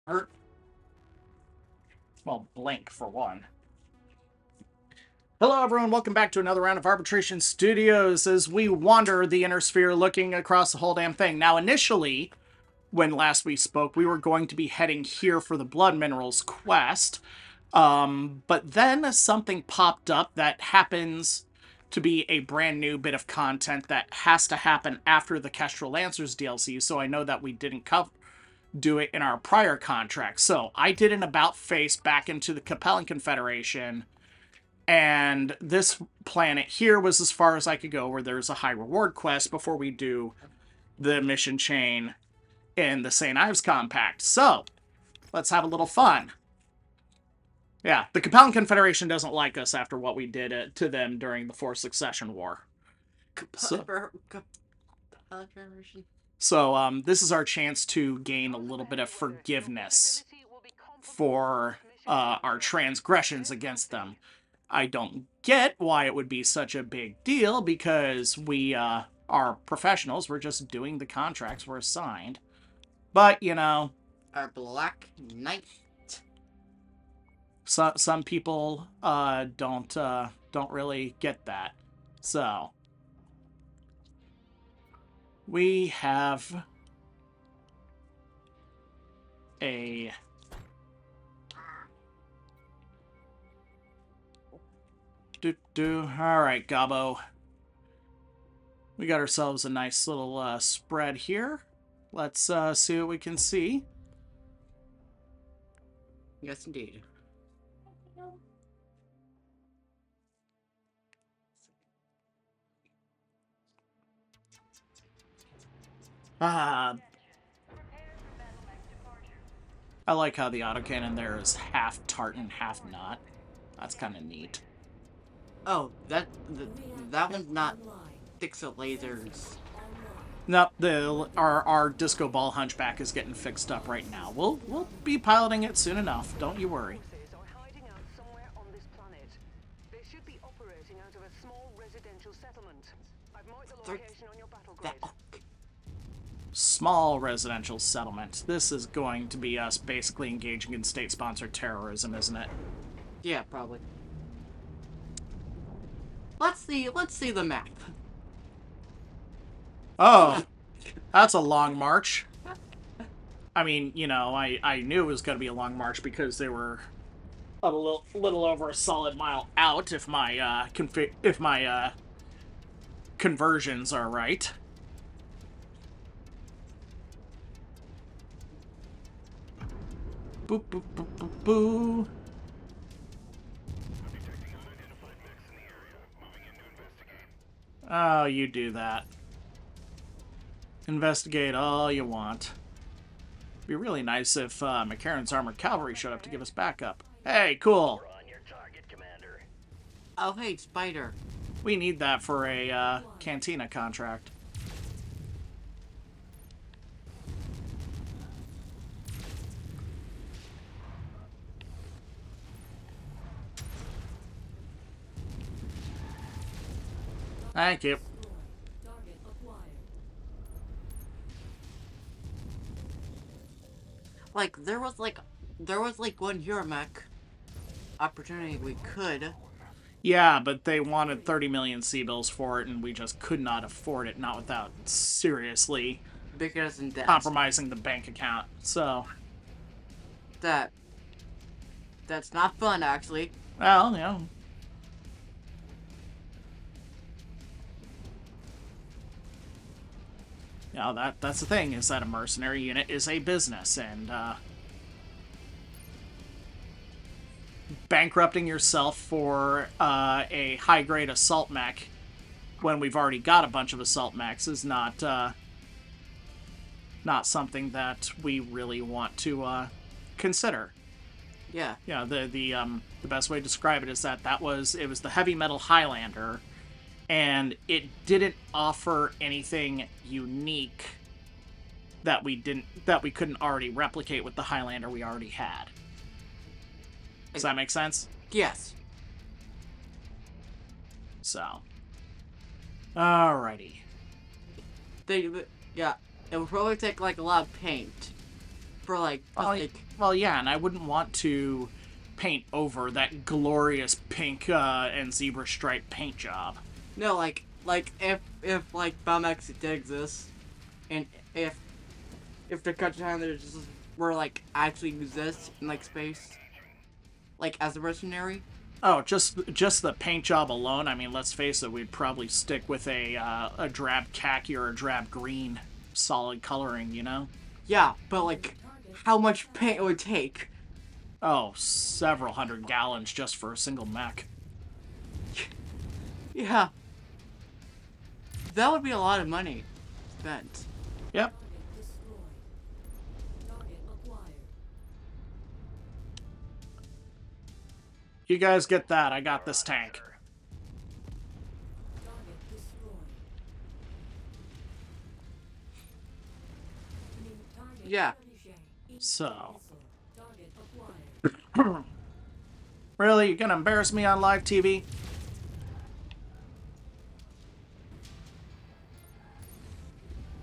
Hurt. Well, Blink, for one. Hello, everyone. Welcome back to another round of Arbitration Studios as we wander the Inner Sphere looking across the whole damn thing. Now, initially, when last we spoke, we were going to be heading here for the Blood Minerals quest. But then something popped up that happens to be a brand new bit of content that has to happen after the Kestrel Lancers DLC, so I know that we didn't do it in our prior contract. So I did an about face back into the Cappelan Confederation, and this planet here was as far as I could go, where there's a high reward quest before we do the mission chain in the St. Ives Compact. So, let's have a little fun. Yeah, the Cappelan Confederation doesn't like us after what we did to them during the Fourth Succession War. So this is our chance to gain a little bit of forgiveness for our transgressions against them. I don't get why it would be such a big deal, because we are professionals. We're just doing the contracts we're assigned. But, you know... Our Black Knight. Some people don't really get that. So... we have a... Alright, Gobbo. We got ourselves a nice little spread here. Let's see what we can see. Yes, indeed. I like how the autocannon there is half tartan, half not. That's kind of neat. Oh, that one's not pixel lasers. No, our disco ball hunchback is getting fixed up right now. We'll be piloting it soon enough. Don't you worry. Small residential settlement. This is going to be us basically engaging in state-sponsored terrorism, isn't it? Yeah, probably. Let's see the map. Oh, that's a long march. I mean, you know, I knew it was going to be a long march because they were a little over a solid mile out, if my conversions are right. Boop, boop, boop, boop, boo. Oh, you do that. Investigate all you want. Be really nice if McCarran's armored cavalry showed up to give us backup. Hey, cool. Oh, hey, Spider. We need that for a Cantina contract. Thank you. Like, there was one Euromech opportunity we could. Yeah, but they wanted 30 million C-bills for it, and we just could not afford it, not without seriously compromising the bank account. So that's not fun, actually. Well, yeah. You know, that's the thing, is that a mercenary unit is a business, and bankrupting yourself for a high-grade assault mech when we've already got a bunch of assault mechs is not something that we really want to consider. Yeah. Yeah, the best way to describe it is that it was the heavy metal Highlander, and it didn't offer anything unique that we couldn't already replicate with the Highlander we already had. Does that make sense? Yes. So, alrighty. Yeah, it would probably take like a lot of paint for like, Well, yeah, and I wouldn't want to paint over that glorious pink and zebra stripe paint job. no, like if like Balmex did exist, and if the country hunters were like actually exist in like space, like as a mercenary. Oh, just the paint job alone. I mean, let's face it, we'd probably stick with a drab khaki or a drab green solid coloring, you know? Yeah, but like, how much paint it would take? Oh, several hundred gallons just for a single mech. Yeah, that would be a lot of money spent. Yep. You guys get that. I got this tank. Yeah. So. Really? You gonna embarrass me on live TV?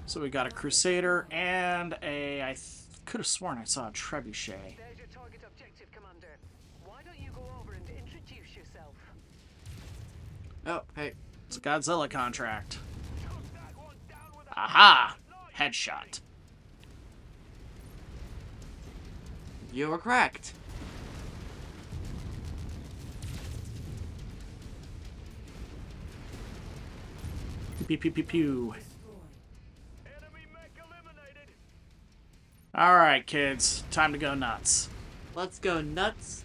So we got a Crusader and a... I could have sworn I saw a Trebuchet. There's your target objective, Commander. Why don't you go over and introduce yourself? Oh, hey. It's a Godzilla contract. Aha! Headshot. You were correct. Pew pew pew pew. Alright, kids. Time to go nuts. Let's go nuts.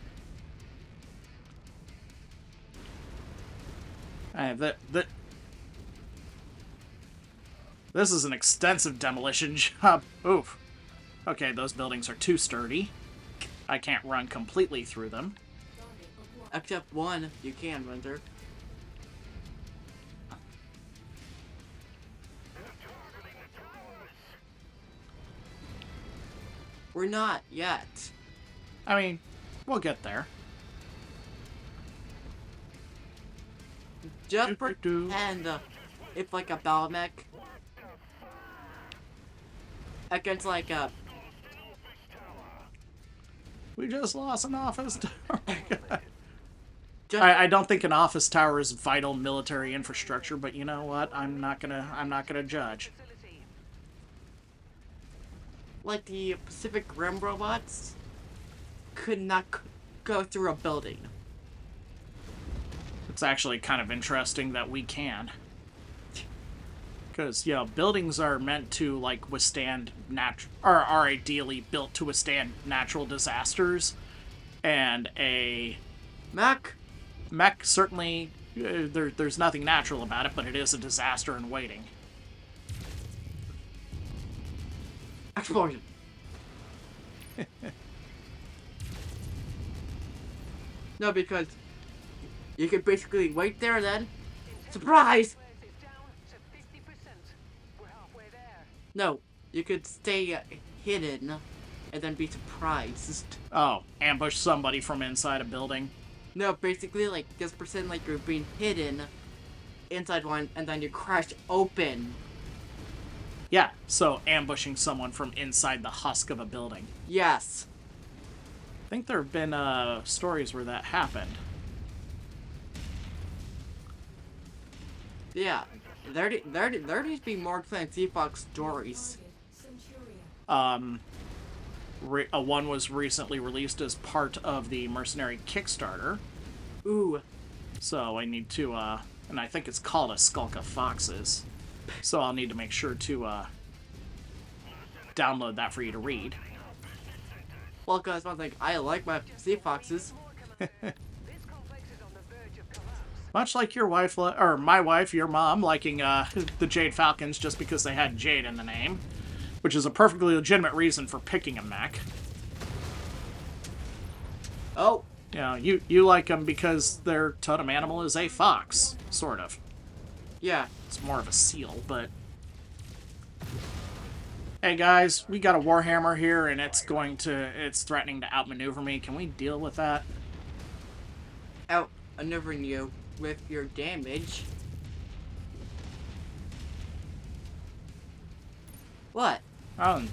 This is an extensive demolition job. Oof. Okay, those buildings are too sturdy. I can't run completely through them. Except one, you can, Winter. We're not yet. I mean, we'll get there. Just pretend if like a battle mech against like a... We just lost an office tower. Just, I don't think an office tower is vital military infrastructure, but you know what? I'm not gonna judge. like the Pacific Rim robots could not go through a building. It's actually kind of interesting that we can. Because, you know, buildings are meant to, like, withstand are ideally built to withstand natural disasters. And a Mech? mech, certainly, there's nothing natural about it, but it is a disaster in waiting. Explosion. No, because you could basically wait there and then... Surprise! No, you could stay hidden and then be surprised. Oh, ambush somebody from inside a building. No, basically, like, just pretend like you're being hidden inside one and then you crash open. Yeah, so ambushing someone from inside the husk of a building. Yes. I think there have been stories where that happened. Yeah. There needs to be more Clan Fox stories. One was recently released as part of the Mercenary Kickstarter. Ooh. So I need to, and I think it's called A Skulk of Foxes. So I'll need to make sure to, download that for you to read. Well, guys, one thing, I like my sea foxes. Much like your wife, or my wife, your mom, liking, the Jade Falcons just because they had Jade in the name. Which is a perfectly legitimate reason for picking a mech. Oh. You know, you like them because their totem animal is a fox, sort of. Yeah. It's more of a seal, but... Hey guys, we got a Warhammer here, and it's threatening to outmaneuver me. Can we deal with that? Outmaneuvering you with your damage. What? Oh.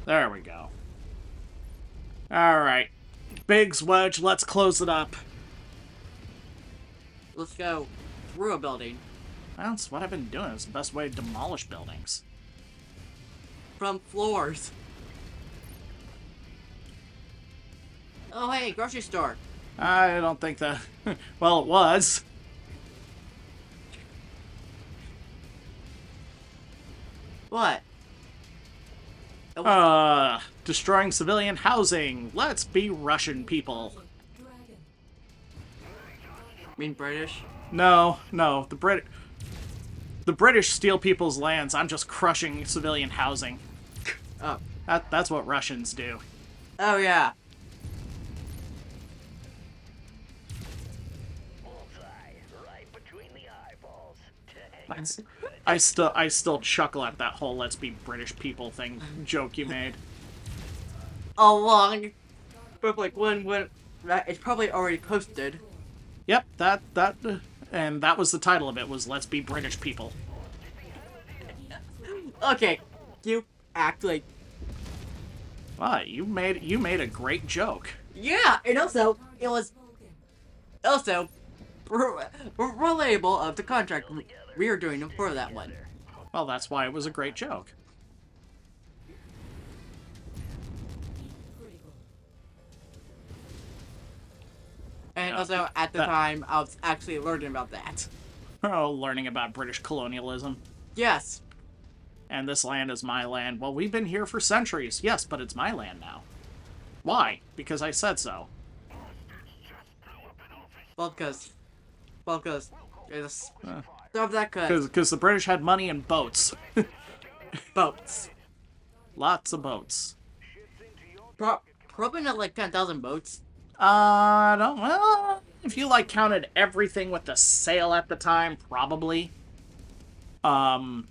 There we go. Alright. Biggs, Wedge, let's close it up. Let's go through a building. That's what I've been doing. It's the best way to demolish buildings. From floors. Oh, hey, grocery store. I don't think that... well, it was. What? Destroying civilian housing. Let's be Russian people. Mean British? No, the British steal people's lands. I'm just crushing civilian housing. Oh. That's what Russians do. Oh, yeah. Right between the eyeballs. I still chuckle at that whole "let's be British people" thing joke you made. Along. But, like, when it's probably already posted. Yep, and that was the title of it, was "Let's be British people." Okay, you act like... Wow, you made a great joke. Yeah, and also, it was... Also, relatable of the contract we were doing for that one. Well, that's why it was a great joke. And Yeah, also, at the time, I was actually learning about that. Oh, learning about British colonialism. Yes. And this land is my land. Well, we've been here for centuries. Yes, but it's my land now. Why? Because I said so. Well, because it's stuff that could... Because the British had money and boats. Boats. Lots of boats. Probably not like 10,000 boats. No, well, if you, like, counted everything with the sail at the time, probably. But,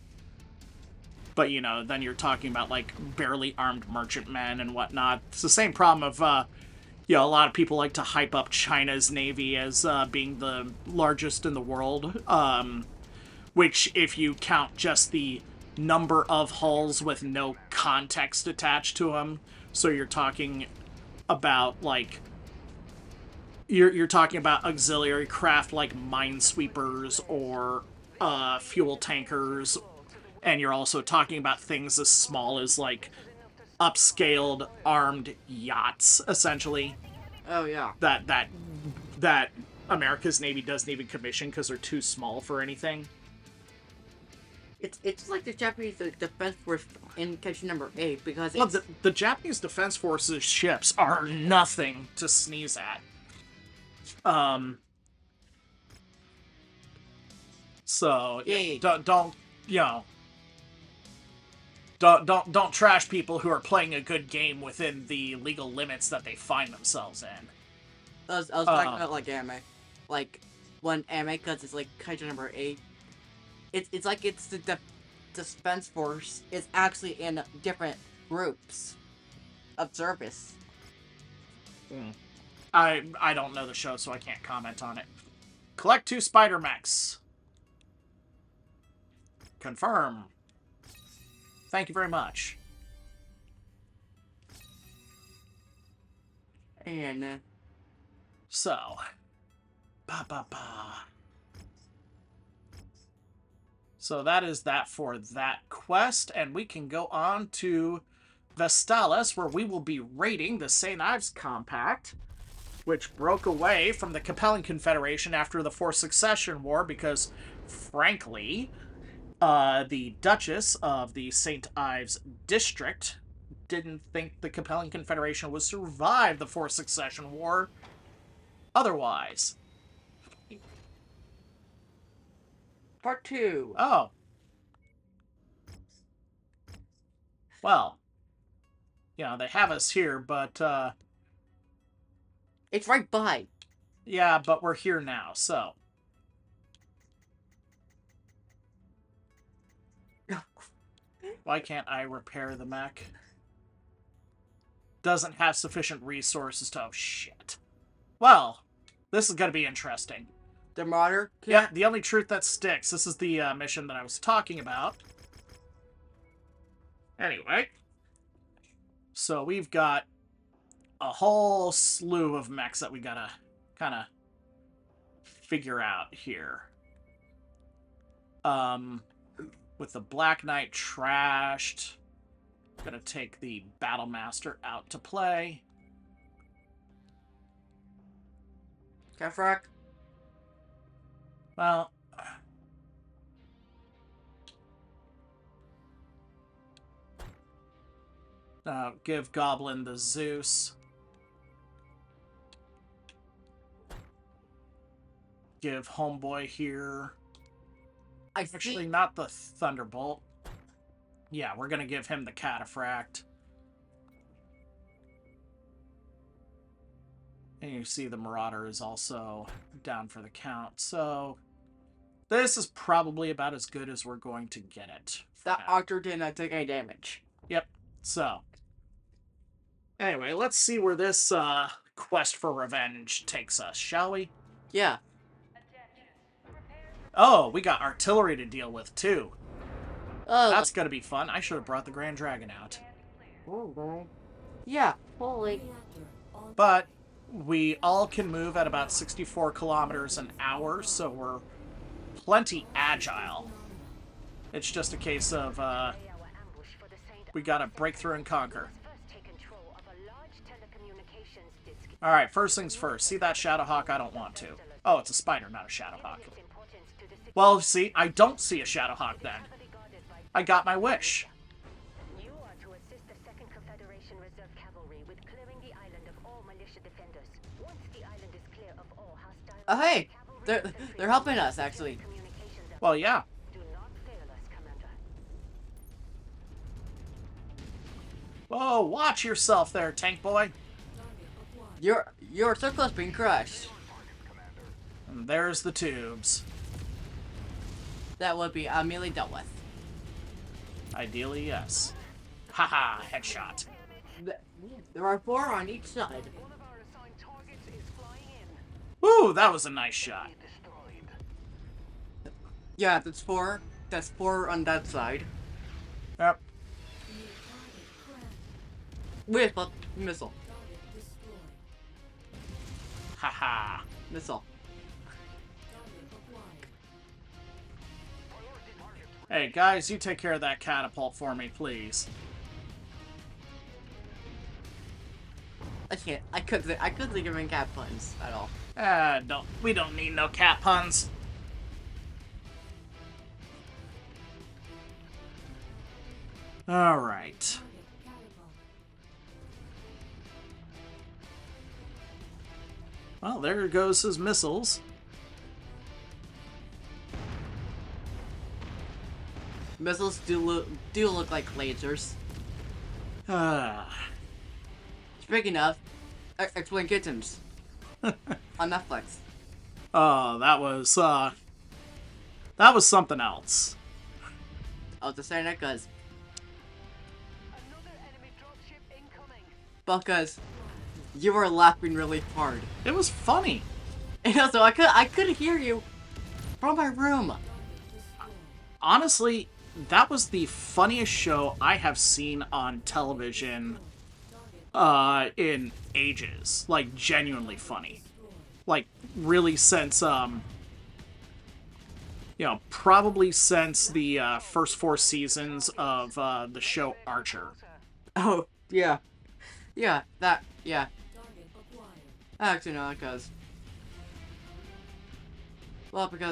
you know, then you're talking about, like, barely armed merchantmen and whatnot. It's the same problem of, you know, a lot of people like to hype up China's navy as being the largest in the world. Which, if you count just the number of hulls with no context attached to them, so you're talking about, like... You're talking about auxiliary craft like minesweepers or fuel tankers, and you're also talking about things as small as, like, upscaled armed yachts, essentially. Oh, yeah. That America's Navy doesn't even commission because they're too small for anything. It's like the Japanese Defense Force in Catch Number 8, because Well, the Japanese Defense Force's ships are nothing to sneeze at. So Yay. don't you know, don't trash people who are playing a good game within the legal limits that they find themselves in. I was talking about, like, anime. Like, when anime, because it's like Kaiju number 8. It's like it's the Defense Force is actually in different groups of service. I don't know the show, so I can't comment on it. Collect 2 spider mechs. Confirm. Thank you very much. And So, ba. So that is that for that quest, and we can go on to Vestalis, where we will be raiding the St. Ives Compact, which broke away from the Cappelan Confederation after the Fourth Succession War because, frankly, the Duchess of the St. Ives District didn't think the Cappelan Confederation would survive the Fourth Succession War otherwise. Part 2. Oh. Well, you know, they have us here, but, It's right by. yeah, but we're here now, so. Why can't I repair the mech? Doesn't have sufficient resources to... Oh, shit. Well, this is gonna be interesting. The Marauder? Yeah, the only truth that sticks. This is the mission that I was talking about. Anyway. So we've got a whole slew of mechs that we gotta kind of figure out here. With the Black Knight trashed, gonna take the Battlemaster out to play. Kefrak? Well, give Goblin the Zeus. Give Homeboy here. Actually, not the Thunderbolt. Yeah, we're gonna give him the Cataphract. And you see the Marauder is also down for the count. So this is probably about as good as we're going to get it. That Archer did not take any damage. Yep. So anyway, let's see where this quest for revenge takes us, shall we? Yeah. Oh, we got artillery to deal with too. Oh, That's gonna be fun. I should have brought the Grand Dragon out. yeah. Holy. But we all can move at about 64 kilometers an hour, so we're plenty agile. It's just a case of we gotta break through and conquer. Alright, first things first. See that Shadowhawk? I don't want to. Oh, it's a spider, not a Shadowhawk. Well, see, I don't see a Shadowhawk then. I got my wish. You are to assist the Second Confederation Reserve Cavalry with clearing the island of all militia defenders. Once the island is clear of all hostile... Oh, hey! They're helping us, actually. Well, yeah. Do not fail us, Commander. Whoa, watch yourself there, tank boy. Your circle is being crushed. And there's the tubes. That would be immediately dealt with. Ideally, yes. Haha, headshot. There are 4 on each side. One of our assigned targets is flying in. Woo, that was a nice shot. Destroyed. Yeah, that's 4. That's 4 on that side. Yep. Wait, but missile. Haha. Missile. Hey, guys, you take care of that catapult for me, please. I can't. I couldn't think of any cat puns at all. We don't need no cat puns. Alright. Well, there goes his missiles. Missiles do look like lasers. Speaking of, Explain Kittens on Netflix. Oh, that was something else. I was just saying that because Another enemy dropship incoming. you were laughing really hard, It was funny. and also I could hear you from my room. Honestly, that was the funniest show I have seen on television in ages. Like, genuinely funny. Like, really since, probably since the first 4 seasons of the show Archer. Oh yeah, yeah. Actually no, because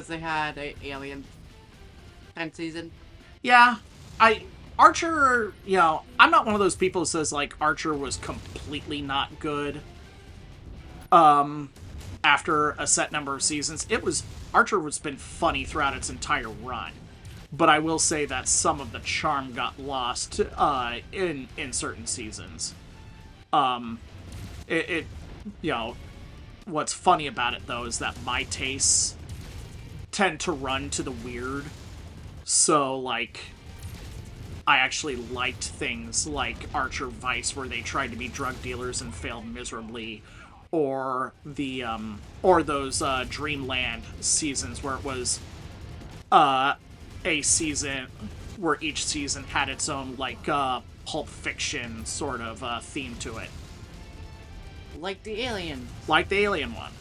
they had a Alien 10th season. Yeah, Archer, I'm not one of those people who says, like, Archer was completely not good after a set number of seasons. Archer has been funny throughout its entire run. But I will say that some of the charm got lost in certain seasons. What's funny about it, though, is that my tastes tend to run to the weird. So, like, I actually liked things like Archer Vice, where they tried to be drug dealers and failed miserably, or those Dreamland seasons where it was a season where each season had its own, like, Pulp Fiction sort of theme to it. Like the alien. Like the Alien one.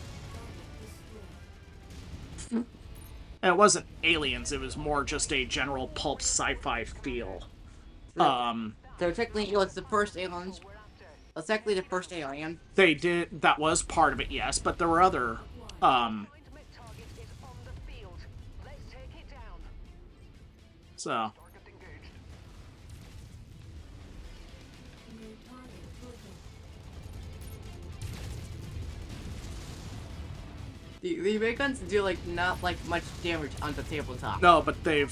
And it wasn't aliens, it was more just a general pulp sci-fi feel. So technically, it was the first alien. It's technically the first alien. They did, that was part of it, yes, but there were other, so. The ray guns do like not like much damage on the tabletop. No, but they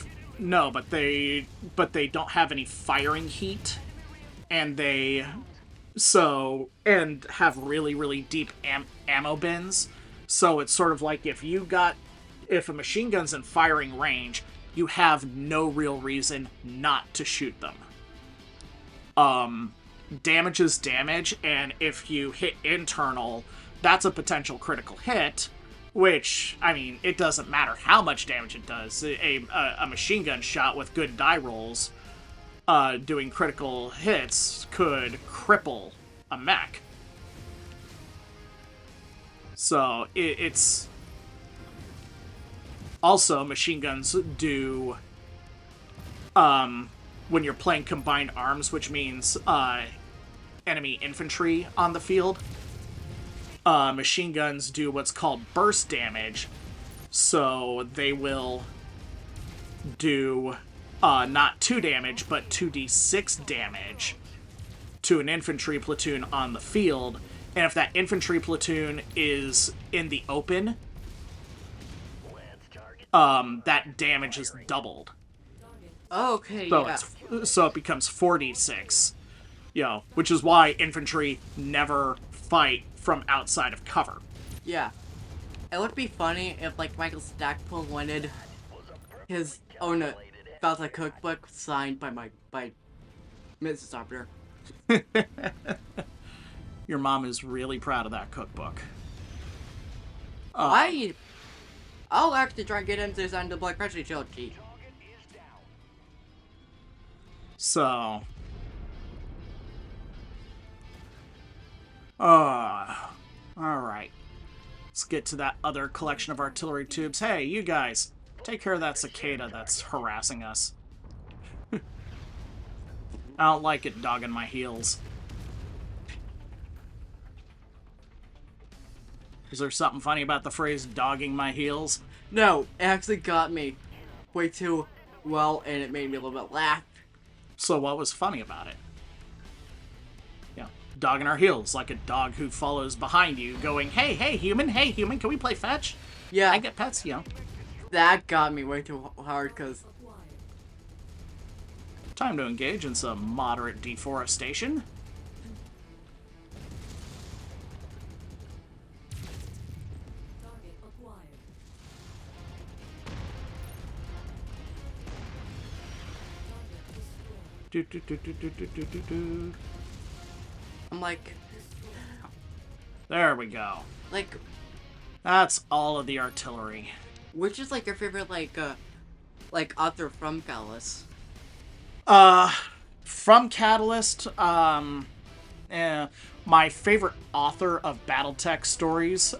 don't have any firing heat, and they and have really really deep ammo bins. So it's sort of like if a machine gun's in firing range, you have no real reason not to shoot them. Damage is damage, and if you hit internal, that's a potential critical hit. Which, I mean, it doesn't matter how much damage it does. A machine gun shot with good die rolls doing critical hits could cripple a mech. So, it's... Also, machine guns do... when you're playing combined arms, which means enemy infantry on the field... machine guns do what's called burst damage, so they will do not 2 damage, but 2d6 damage to an infantry platoon on the field, and if that infantry platoon is in the open, that damage is doubled. Okay, So, yeah. so it becomes 4d6, which is why infantry never fight from outside of cover. Yeah. It would be funny if, like, Michael Stackpole wanted his own Falta cookbook signed by Mrs. Opera. Your mom is really proud of that cookbook. I'll actually try and get into this on the Black Presley trilogy. So... Alright. Let's get to that other collection of artillery tubes. Hey, you guys, take care of that cicada that's harassing us. I don't like it dogging my heels. Is there something funny about the phrase dogging my heels? No, it actually got me way too well, and it made me a little bit laugh. So what was funny about it? Dogging our heels, like a dog who follows behind you, going, hey, human, can we play fetch? Yeah. I get pets, That got me way too hard, because... Time to engage in some moderate deforestation. I'm like... There we go. Like... That's all of the artillery. Which is, like, your favorite, like, author from Gallus? From Catalyst, my favorite author of Battletech stories,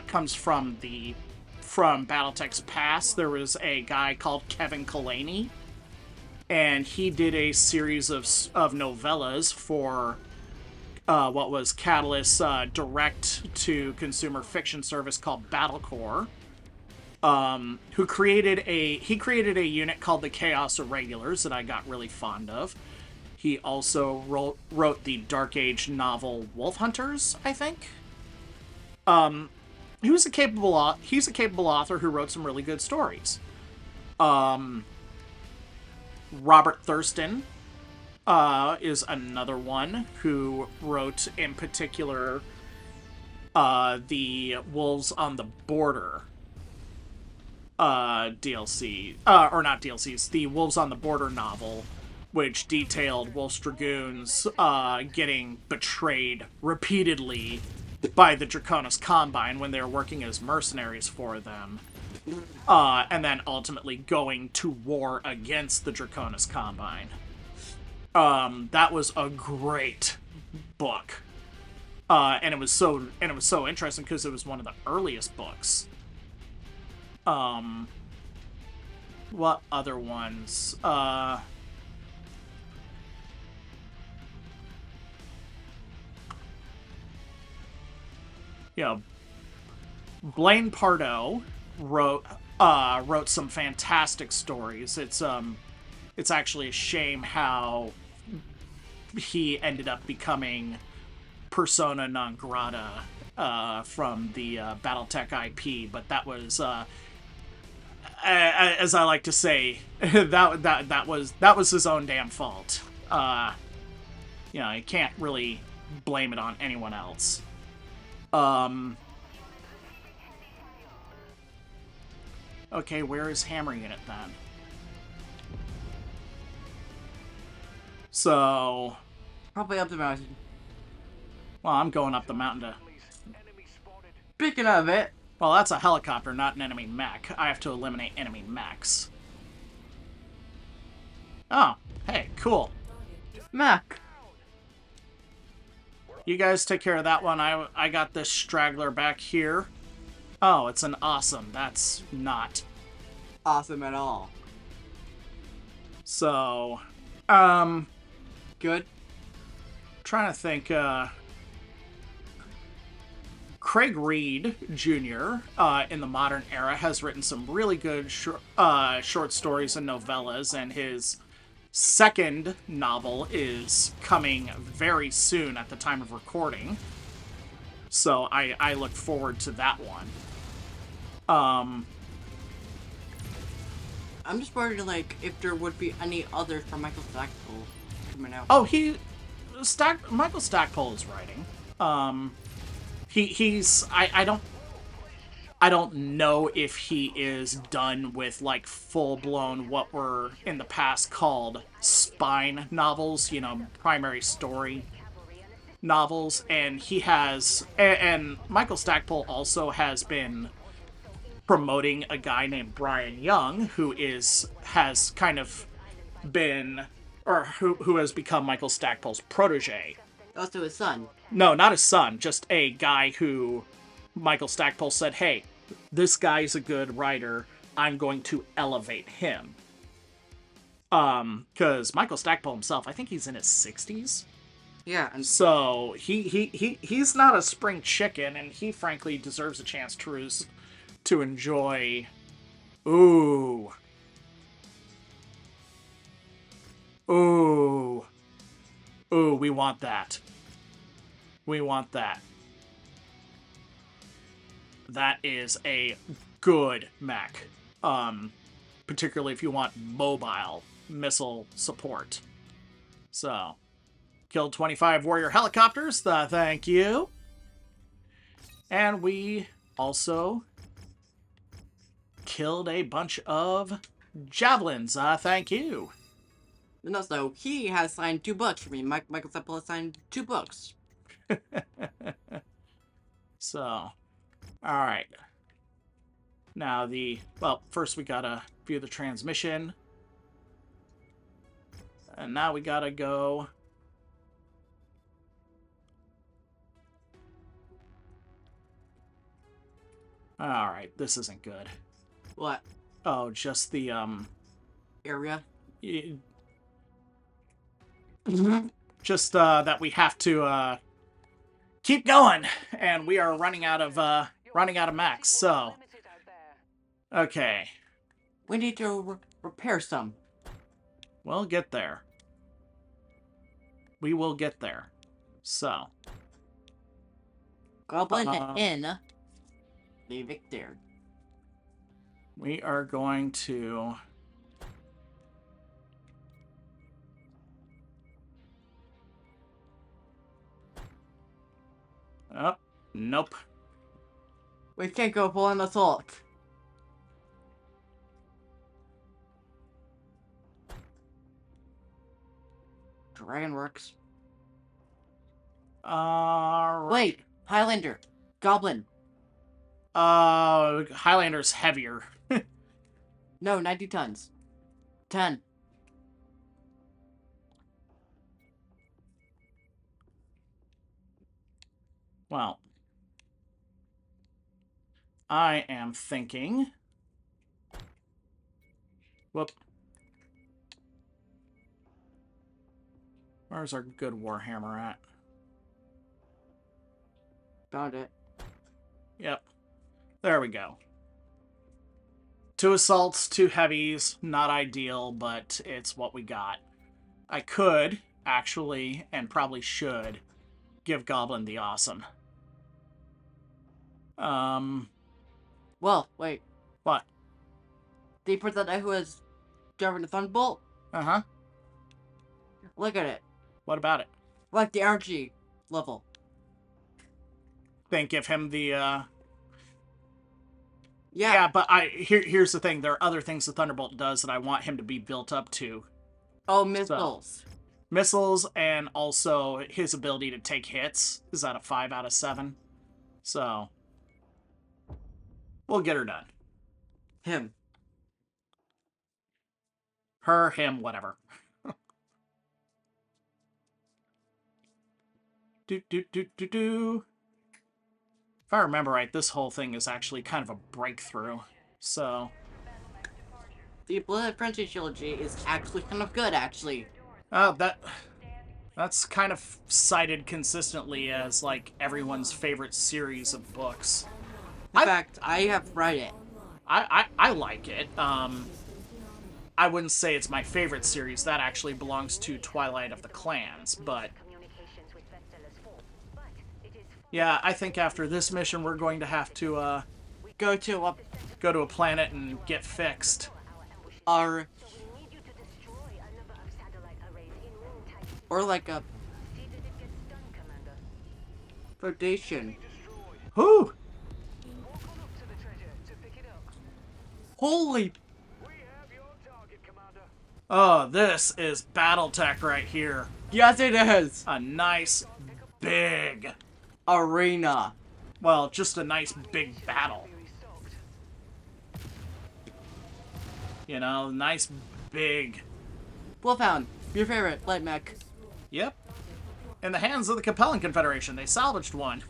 comes from Battletech's past. There was a guy called Kevin Kalani, and he did a series of novellas for what was Catalyst's direct-to-consumer fiction service called Battlecore. He created a unit called the Chaos Irregulars that I got really fond of. He also wrote the Dark Age novel Wolf Hunters, I think. He's a capable author who wrote some really good stories. Robert Thurston is another one who wrote, in particular, the Wolves on the Border DLC, or not DLCs, the Wolves on the Border novel, which detailed Wolf's Dragoons getting betrayed repeatedly by the Draconis Combine when they were working as mercenaries for them, and then ultimately going to war against the Draconis Combine. That was a great book. And it was so interesting because it was one of the earliest books. What other ones? You know, Blaine Pardoe wrote some fantastic stories. It's actually a shame how he ended up becoming persona non grata from the BattleTech IP, but that was as I like to say, that was his own damn fault. You can't really blame it on anyone else. Okay, where is Hammer Unit then? So, Probably up the mountain. well, I'm going up the mountain to... Speaking of it, Well, that's a helicopter, not an enemy mech. I have to eliminate enemy mechs. Oh, hey, cool. Mac. You guys take care of that one. I got this straggler back here. Oh, it's an awesome. That's not. Awesome at all. So, Good. trying to think, Craig Reed Jr. In the modern era has written some really good short stories and novellas, and his second novel is coming very soon at the time of recording. So I look forward to that one. I'm just worried, like, if there would be any others from Michael Stackpole coming out. Oh, Michael Stackpole is writing. I don't know if he is done with like full-blown what were in the past called spine novels, primary story novels, and he has and Michael Stackpole also has been promoting a guy named Brian Young who has kind of been or who has become Michael Stackpole's protege. Also his son. No, not his son, just a guy who Michael Stackpole said, hey, this guy's a good writer. I'm going to elevate him. Because Michael Stackpole himself, I think he's in his 60s. Yeah, and So he's not a spring chicken, and he frankly deserves a chance to enjoy. Ooh. Ooh. Ooh, we want that. We want that. That is a good mech. Particularly if you want mobile missile support. So, killed 25 warrior helicopters. Thank you. And we also killed a bunch of javelins. Thank you. and also he has signed 2 books for me. Michael Stackpole has signed 2 books. So, alright. Now first we gotta view the transmission. And now we gotta go... Alright, this isn't good. What? Oh, just the, Area? just, that we have to, keep going! And we are running out of max, so... Okay. We need to repair some. We'll get there. We will get there. So. Goblin in the victor. We are going to... Oh, nope. We can't go full on assault. Dragon works. Wait, Highlander, Goblin. Highlander's heavier. No, 90 tons. 10. Well, I am thinking... Whoop. Where's our good Warhammer at? Found it. Yep. There we go. 2 assaults, 2 heavies. Not ideal, but it's what we got. I could, actually, and probably should, give Goblin the awesome. Well, wait. What? The person who was driving the Thunderbolt? Uh-huh. Look at it. What about it? Like the energy level. Then give him the, Yeah. Yeah, but here's the thing. There are other things the Thunderbolt does that I want him to be built up to. Oh, missiles. Missiles, and also his ability to take hits is at a 5 out of 7. So, we'll get her done. Him. Her, him, whatever. do. If I remember right, this whole thing is actually kind of a breakthrough. So, The Blood Frenzy trilogy is actually kind of good, actually. that's kind of cited consistently as like everyone's favorite series of books. In fact, I have read it. I like it. I wouldn't say it's my favorite series. That actually belongs to Twilight of the Clans, but Communications with Vesta's force, but it is yeah, I think after this mission we're going to have to Go to go to a planet and get fixed. our, so we need you to destroy a number of satellite arrays in moon type. or like a See that it gets done, Commander. foundation. Whew! Walk on up to the treasure to pick it up. Holy! We have your target, Commander. Oh, this is BattleTech right here. Yes, it is! A nice big, Arena. well, just a nice big battle. Theory stocked. You know, nice big. Wolfhound, your favorite light mech. Yep. In the hands of the Cappelan Confederation, they salvaged one.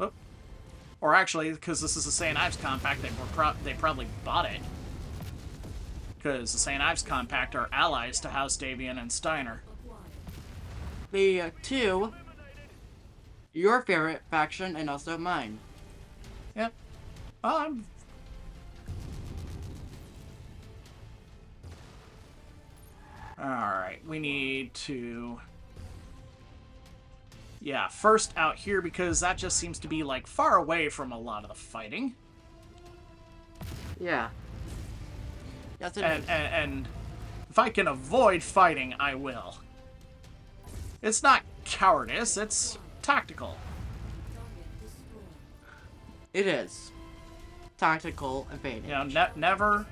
Oop. Or actually, because this is a St. Ives compact, they probably bought it. Because the St. Ives compact are allies to House Davian and Steiner. The two, your favorite faction and also mine. Yep. I'm... Alright, we need to... Yeah, first out here, because that just seems to be, like, far away from a lot of the fighting. Yeah. Yes, it is. And if I can avoid fighting, I will. It's not cowardice, it's tactical. It is. Tactical evading. You know, never...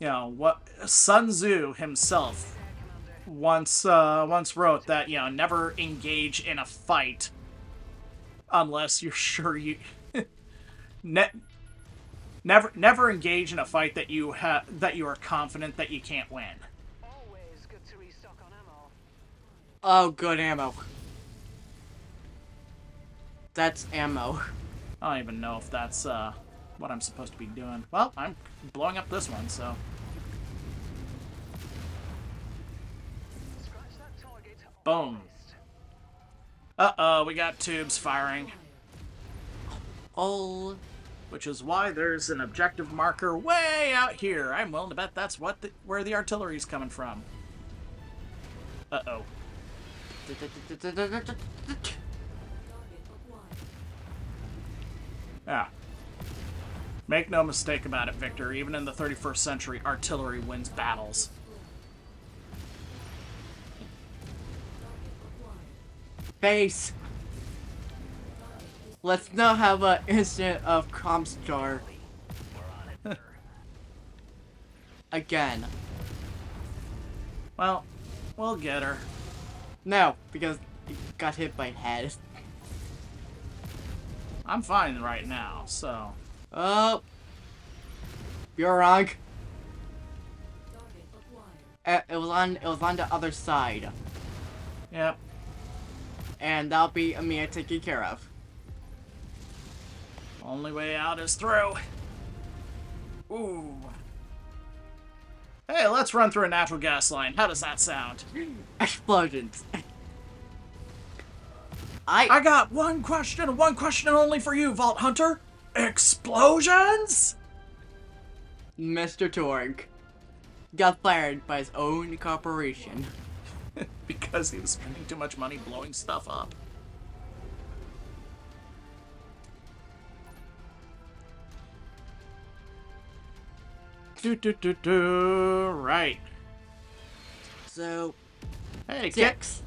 You know, what Sun Tzu himself once wrote that, you know, never engage in a fight unless you're sure you... Never engage in a fight that you are confident that you can't win. Always good to restock on ammo. Oh, good ammo. That's ammo. I don't even know if that's what I'm supposed to be doing. Well, I'm blowing up this one, so... Scratch that target. Boom. Uh-oh, we got tubes firing. Oh, Which is why there's an objective marker way out here. I'm willing to bet that's where the artillery's coming from. Uh-oh. Yeah. Make no mistake about it, Victor. Even in the 31st century, artillery wins battles. base. Let's not have an incident of Comstar. Again. Well, we'll get her. No, because it got hit by head. I'm fine right now, so... Oh. You're wrong. It was on the other side. Yep. And that'll be Amia taken care of. Only way out is through. Ooh. Hey, let's run through a natural gas line. How does that sound? Explosions. I got one question only for you, Vault Hunter. Explosions? Mr. Torg got fired by his own corporation. Because he was spending too much money blowing stuff up. Right. So, Hey, six.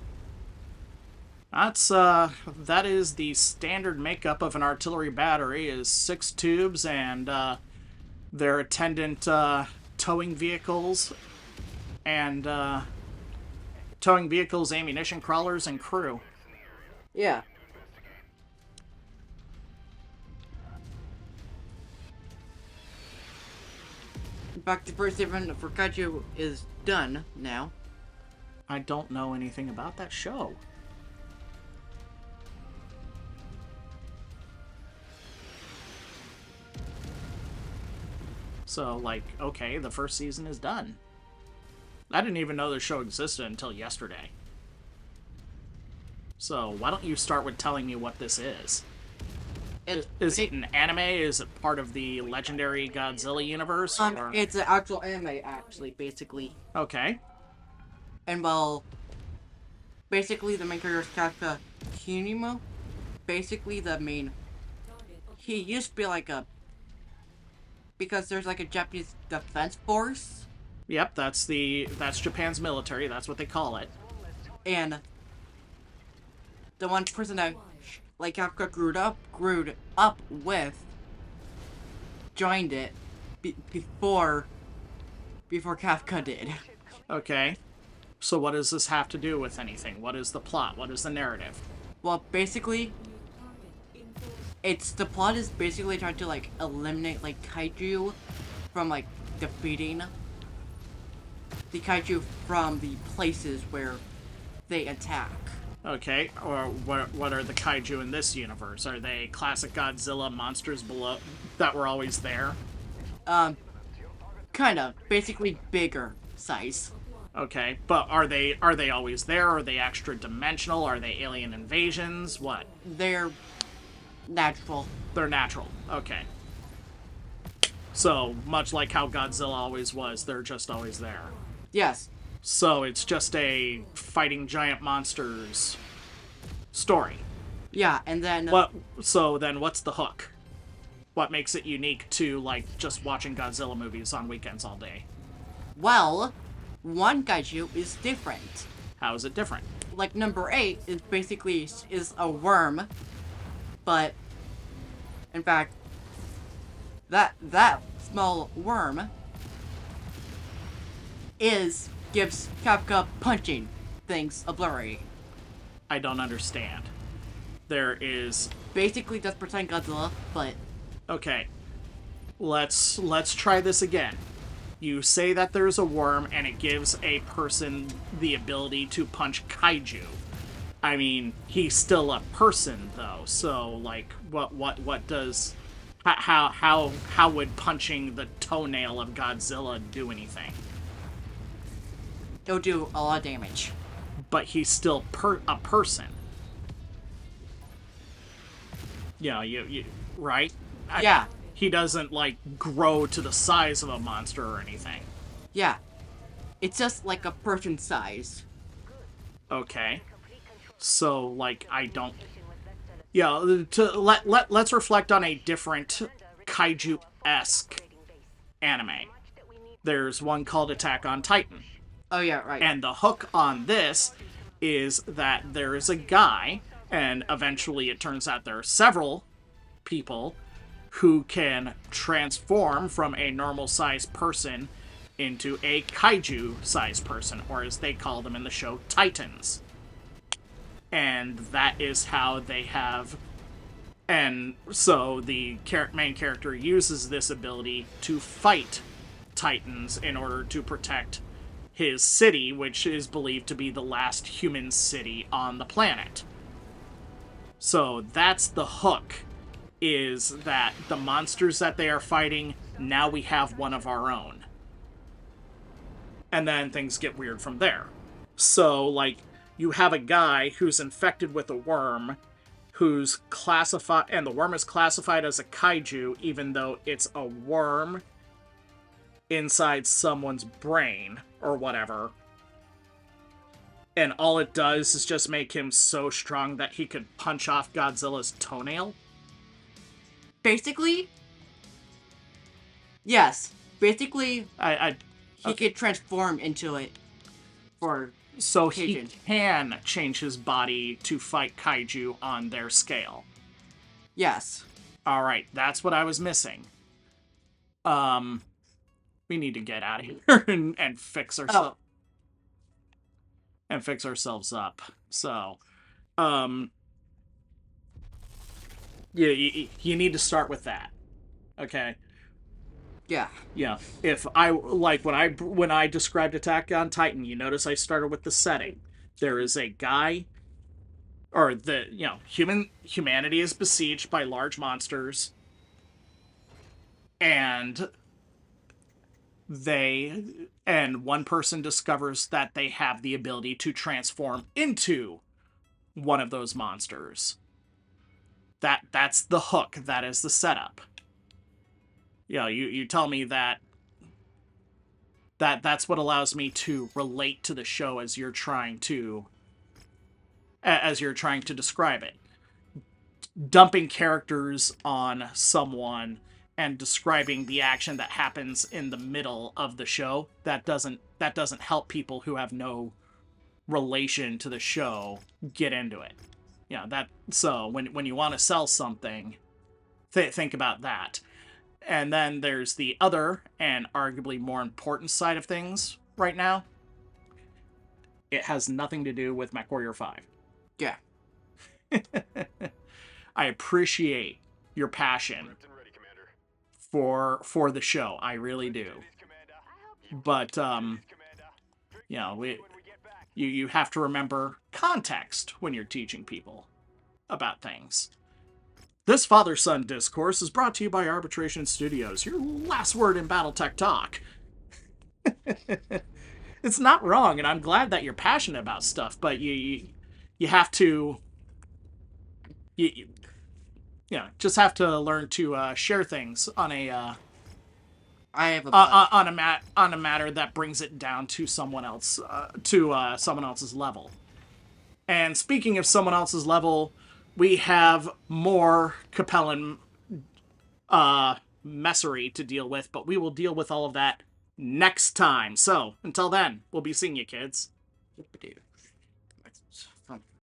That is the standard makeup of an artillery battery, is 6 tubes and their attendant towing vehicles and ammunition crawlers, and crew. Yeah. In fact, the first event for Kaiju is done now. I don't know anything about that show. So, like, okay, the first season is done. I didn't even know the show existed until yesterday. So, why don't you start with telling me what this is? Is it an anime? Is it part of the legendary Godzilla universe? Or... It's an actual anime, actually, basically. Okay. And well, basically the main character is Kafka Kunimo. Basically the main... He used to be like a... Because there's like a Japanese defense force. Yep, that's Japan's military, that's what they call it. And the one person that like Kafka grew up with joined it before Kafka did. Okay. So what does this have to do with anything? What is the plot? What is the narrative? Well, basically, the plot is basically trying to like eliminate like kaiju from like defeating the kaiju from the places where they attack. Okay, or what are the kaiju in this universe? Are they classic Godzilla monsters below that were always there? Kind of. Basically bigger size. Okay, but are they always there? Are they extra dimensional? Are they alien invasions? What? They're natural. They're natural. Okay. So, much like how Godzilla always was, they're just always there. Yes. So, it's just a fighting giant monsters story. Yeah, and then... So then what's the hook? What makes it unique to, like, just watching Godzilla movies on weekends all day? Well, one kaiju is different. How is it different? Like, number 8 is basically is a worm, but, in fact, that small worm gives Kafka punching things ability. I don't understand. There is... Basically just pretend Godzilla, but... Okay. Let's try this again. You say that there's a worm and it gives a person the ability to punch kaiju. I mean, he's still a person though, so like what does how would punching the toenail of Godzilla do anything? It'll do a lot of damage. But he's still a person. Yeah, you right? Yeah. He doesn't, like, grow to the size of a monster or anything. Yeah. It's just like a person size. Okay. So, like, I don't... Yeah, let's reflect on a different kaiju-esque anime. There's one called Attack on Titan. Oh, yeah, right. And the hook on this is that there is a guy, and eventually it turns out there are several people who can transform from a normal-sized person into a kaiju-sized person, or as they call them in the show, Titans. And that is how they have... And so the main character uses this ability to fight Titans in order to protect his city, which is believed to be the last human city on the planet. So that's the hook, is that the monsters that they are fighting, now we have one of our own. And then things get weird from there. So, like, you have a guy who's infected with a worm, who's classified, and the worm is classified as a kaiju, even though it's a worm inside someone's brain, or whatever. And all it does is just make him so strong that he could punch off Godzilla's toenail. Basically, yes. Basically, I he could transform into it for So occasion. he can change his body to fight kaiju on their scale. Yes. All right, that's what I was missing. We need to get out of here and fix ourselves Oh, and fix ourselves up. So, you need to start with that. Okay. yeah. Yeah. If I like when I described Attack on Titan, you notice I started with the setting. There is a guy, or humanity is besieged by large monsters, and one person discovers that they have the ability to transform into one of those monsters. That's the hook. That is the setup. You tell me that's what allows me to relate to the show as you're trying to describe it. Dumping characters on someone and describing the action that happens in the middle of the show, that doesn't help people who have no relation to the show get into it. So when you want to sell something, think about that. And then there's the other and arguably more important side of things right now. It has nothing to do with MechWarrior 5. Yeah. I appreciate your passion for the show. I really do. But you have to remember context when you're teaching people about things. This father-son discourse is brought to you by Arbitration Studios, your last word in BattleTech talk. It's not wrong, and I'm glad that you're passionate about stuff, but you have to just have to learn to share things on a I have a on a matter that brings it down to someone else someone else's level. And speaking of someone else's level, we have more Cappelan messery to deal with, but we will deal with all of that next time. So, until then, we'll be seeing you, kids. Dude.